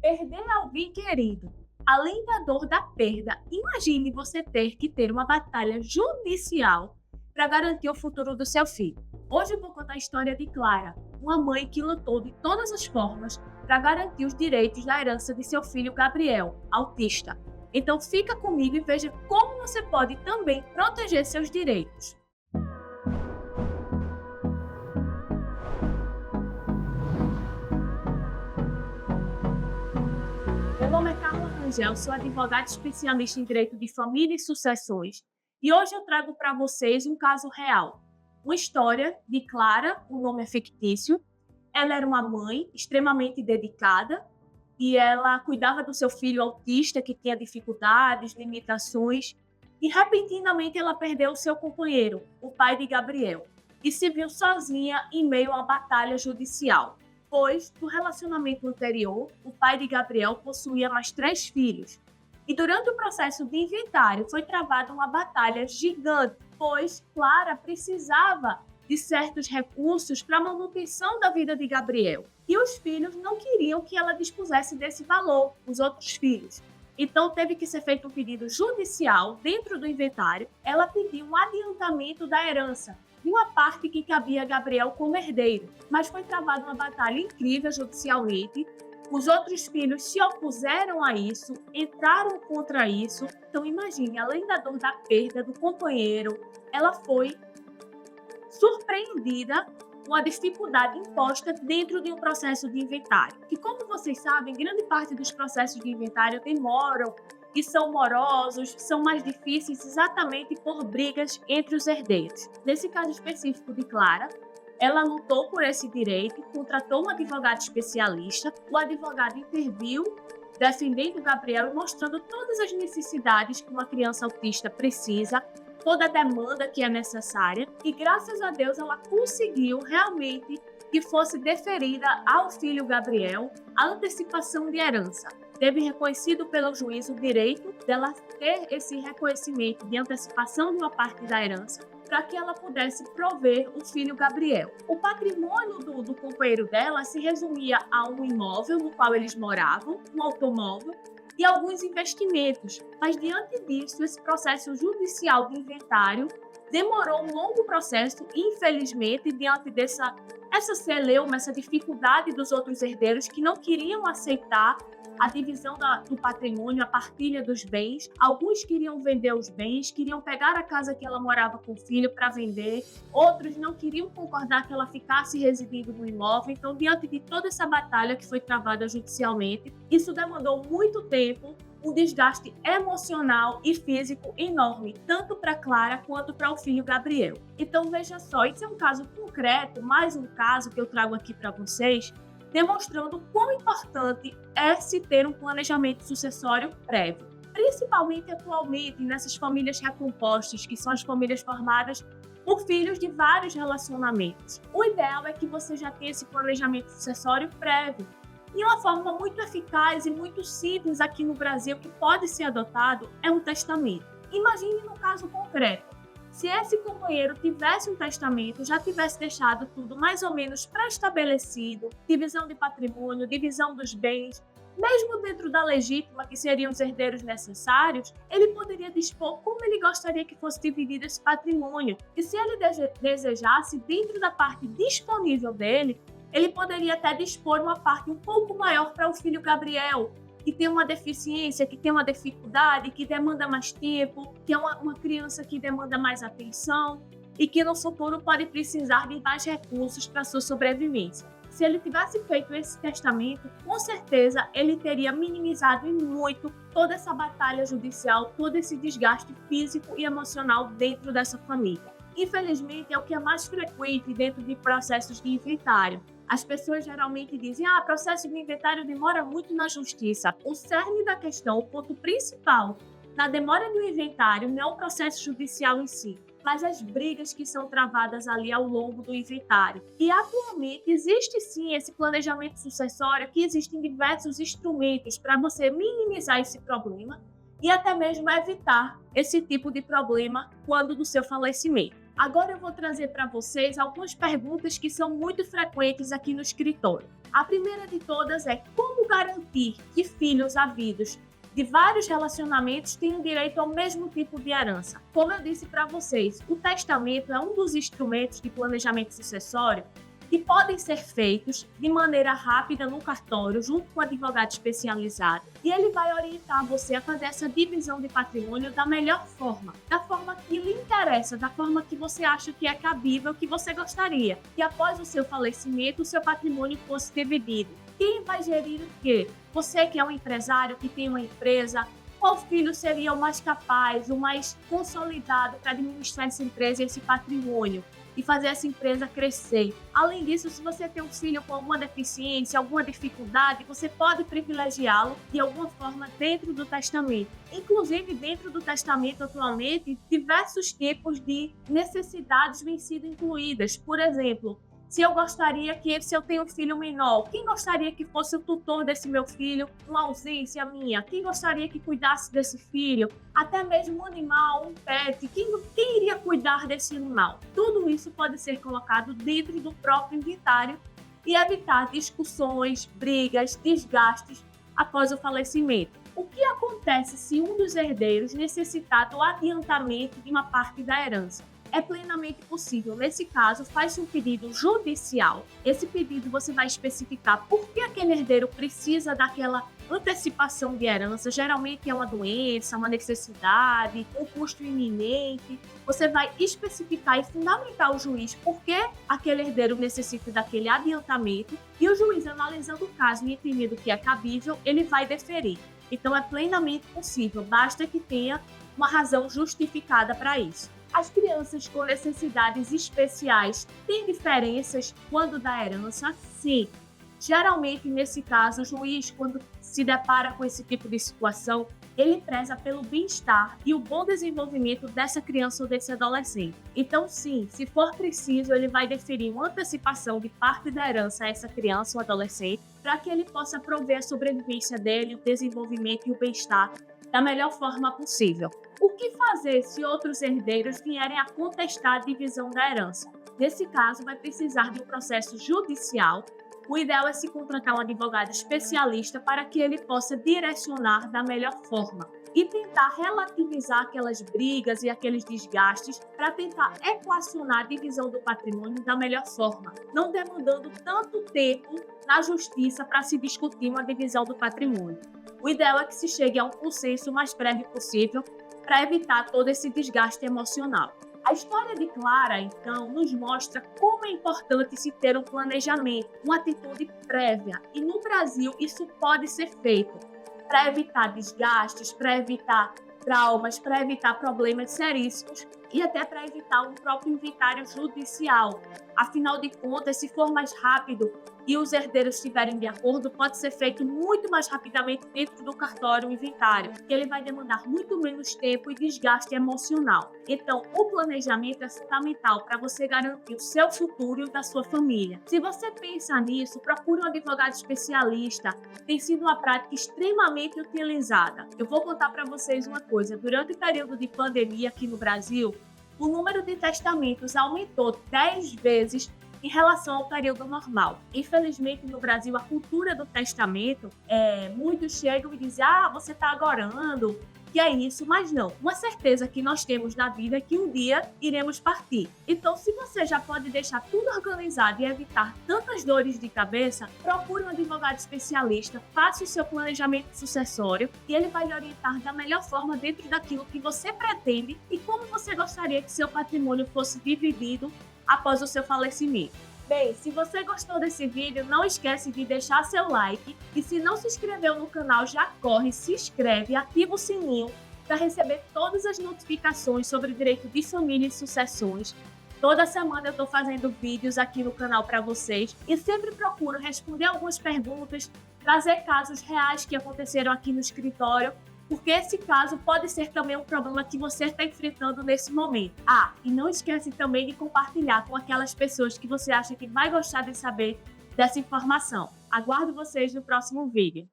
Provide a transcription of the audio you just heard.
Perder alguém querido. Além da dor da perda, imagine você ter que ter uma batalha judicial para garantir o futuro do seu filho. Hoje eu vou contar a história de Clara, uma mãe que lutou de todas as formas para garantir os direitos da herança de seu filho Gabriel, autista. Então fica comigo e veja como você pode também proteger seus direitos. Meu nome é Carla Rangel, sou advogada especialista em direito de família e sucessões, e hoje eu trago para vocês um caso real. Uma história de Clara, o nome é fictício. Ela era uma mãe extremamente dedicada e ela cuidava do seu filho autista que tinha dificuldades, limitações, e repentinamente ela perdeu o seu companheiro, o pai de Gabriel, e se viu sozinha em meio a uma batalha judicial, pois, do relacionamento anterior, o pai de Gabriel possuía mais 3 filhos. E durante o processo de inventário foi travada uma batalha gigante, pois Clara precisava de certos recursos para a manutenção da vida de Gabriel. E os filhos não queriam que ela dispusesse desse valor, os outros filhos. Então teve que ser feito um pedido judicial dentro do inventário. Ela pediu um adiantamento da herança, de uma parte que cabia a Gabriel como herdeiro. Mas foi travada uma batalha incrível judicialmente. Os outros filhos se opuseram a isso, entraram contra isso. Então imagine, além da dor da perda do companheiro, ela foi surpreendida com a dificuldade imposta dentro de um processo de inventário. E como vocês sabem, grande parte dos processos de inventário demoram e são morosos, são mais difíceis exatamente por brigas entre os herdeiros. Nesse caso específico de Clara, ela lutou por esse direito, contratou um advogado especialista, o advogado interviu, defendendo Gabriel e mostrando todas as necessidades que uma criança autista precisa, toda a demanda que é necessária, e graças a Deus ela conseguiu realmente que fosse deferida ao filho Gabriel a antecipação de herança. Teve reconhecido pelo juiz o direito dela ter esse reconhecimento de antecipação de uma parte da herança para que ela pudesse prover o filho Gabriel. O patrimônio do companheiro dela se resumia a um imóvel no qual eles moravam, um automóvel, e alguns investimentos. Mas, diante disso, esse processo judicial de inventário demorou um longo processo e, infelizmente, diante dessa celeuma, essa dificuldade dos outros herdeiros que não queriam aceitar a divisão do patrimônio, a partilha dos bens. Alguns queriam vender os bens, queriam pegar a casa que ela morava com o filho para vender. Outros não queriam concordar que ela ficasse residindo no imóvel. Então, diante de toda essa batalha que foi travada judicialmente, isso demandou muito tempo, um desgaste emocional e físico enorme, tanto para Clara quanto para o filho Gabriel. Então, veja só, esse é um caso concreto, mais um caso que eu trago aqui para vocês, demonstrando quão importante é se ter um planejamento sucessório prévio, principalmente atualmente nessas famílias recompostas, que são as famílias formadas por filhos de vários relacionamentos. O ideal é que você já tenha esse planejamento sucessório prévio. E uma forma muito eficaz e muito simples aqui no Brasil que pode ser adotado é um testamento. Imagine no caso concreto, se esse companheiro tivesse um testamento, já tivesse deixado tudo mais ou menos pré-estabelecido, divisão de patrimônio, divisão dos bens, mesmo dentro da legítima, que seriam os herdeiros necessários, ele poderia dispor como ele gostaria que fosse dividido esse patrimônio. E se ele desejasse, dentro da parte disponível dele, ele poderia até dispor uma parte um pouco maior para o filho Gabriel, que tem uma deficiência, que tem uma dificuldade, que demanda mais tempo, que é uma criança que demanda mais atenção e que no futuro pode precisar de mais recursos para sua sobrevivência. Se ele tivesse feito esse testamento, com certeza ele teria minimizado e muito toda essa batalha judicial, todo esse desgaste físico e emocional dentro dessa família. Infelizmente, é o que é mais frequente dentro de processos de inventário. As pessoas geralmente dizem, processo de inventário demora muito na justiça. O cerne da questão, o ponto principal na demora do inventário não é o processo judicial em si, mas as brigas que são travadas ali ao longo do inventário. E atualmente existe sim esse planejamento sucessório, que existem diversos instrumentos para você minimizar esse problema e até mesmo evitar esse tipo de problema quando do seu falecimento. Agora eu vou trazer para vocês algumas perguntas que são muito frequentes aqui no escritório. A primeira de todas é como garantir que filhos havidos de vários relacionamentos tenham direito ao mesmo tipo de herança. Como eu disse para vocês, o testamento é um dos instrumentos de planejamento sucessório que podem ser feitos de maneira rápida no cartório, junto com o advogado especializado, e ele vai orientar você a fazer essa divisão de patrimônio da melhor forma, da forma que lhe interessa, da forma que você acha que é cabível, que você gostaria, que após o seu falecimento o seu patrimônio fosse dividido. Quem vai gerir o quê? Você que é um empresário, que tem uma empresa, qual filho seria o mais capaz, o mais consolidado para administrar essa empresa e esse patrimônio e fazer essa empresa crescer? Além disso, se você tem um filho com alguma deficiência, alguma dificuldade, você pode privilegiá-lo de alguma forma dentro do testamento. Inclusive, dentro do testamento, atualmente, diversos tipos de necessidades vêm sido incluídas. Por exemplo, se eu tenho um filho menor, quem gostaria que fosse o tutor desse meu filho, uma ausência minha? Quem gostaria que cuidasse desse filho? Até mesmo um animal, um pet, quem iria cuidar desse animal? Tudo isso pode ser colocado dentro do próprio inventário e evitar discussões, brigas, desgastes após o falecimento. O que acontece se um dos herdeiros necessitar do adiantamento de uma parte da herança? É plenamente possível. Nesse caso, faz-se um pedido judicial. Esse pedido você vai especificar por que aquele herdeiro precisa daquela antecipação de herança. Geralmente é uma doença, uma necessidade, um custo iminente. Você vai especificar e fundamentar o juiz por que aquele herdeiro necessita daquele adiantamento, e o juiz, analisando o caso e entendendo que é cabível, ele vai deferir. Então é plenamente possível, basta que tenha uma razão justificada para isso. As crianças com necessidades especiais têm diferenças quando da herança? Sim. Geralmente, nesse caso, o juiz, quando se depara com esse tipo de situação, ele preza pelo bem-estar e o bom desenvolvimento dessa criança ou desse adolescente. Então, sim, se for preciso, ele vai deferir uma antecipação de parte da herança a essa criança ou adolescente, para que ele possa prover a sobrevivência dele, o desenvolvimento e o bem-estar da melhor forma possível. O que fazer se outros herdeiros vierem a contestar a divisão da herança? Nesse caso, vai precisar de um processo judicial. O ideal é se contratar um advogado especialista para que ele possa direcionar da melhor forma e tentar relativizar aquelas brigas e aqueles desgastes para tentar equacionar a divisão do patrimônio da melhor forma, não demandando tanto tempo na justiça para se discutir uma divisão do patrimônio. O ideal é que se chegue a um consenso o mais breve possível para evitar todo esse desgaste emocional. A história de Clara, então, nos mostra como é importante se ter um planejamento, uma atitude prévia. E no Brasil isso pode ser feito para evitar desgastes, para evitar traumas, para evitar problemas seríssimos e até para evitar um próprio inventário judicial. Afinal de contas, se for mais rápido e os herdeiros estiverem de acordo, pode ser feito muito mais rapidamente dentro do cartório o inventário, que ele vai demandar muito menos tempo e desgaste emocional. Então, o planejamento é fundamental para você garantir o seu futuro e o da sua família. Se você pensa nisso, procure um advogado especialista. Tem sido uma prática extremamente utilizada. Eu vou contar para vocês uma coisa. Durante o período de pandemia aqui no Brasil, o número de testamentos aumentou 10 vezes em relação ao período normal. Infelizmente, no Brasil, a cultura do testamento, muitos chegam e dizem: você está agorando, que é isso, mas não. Uma certeza que nós temos na vida é que um dia iremos partir. Então, se você já pode deixar tudo organizado e evitar tantas dores de cabeça, procure um advogado especialista, faça o seu planejamento sucessório e ele vai lhe orientar da melhor forma dentro daquilo que você pretende e como você gostaria que seu patrimônio fosse dividido após o seu falecimento. Bem, se você gostou desse vídeo, não esquece de deixar seu like e se não se inscreveu no canal, já corre, se inscreve e ativa o sininho para receber todas as notificações sobre direito de família e sucessões. Toda semana eu estou fazendo vídeos aqui no canal para vocês e sempre procuro responder algumas perguntas, trazer casos reais que aconteceram aqui no escritório, porque esse caso pode ser também um problema que você está enfrentando nesse momento. E não esquece também de compartilhar com aquelas pessoas que você acha que vai gostar de saber dessa informação. Aguardo vocês no próximo vídeo.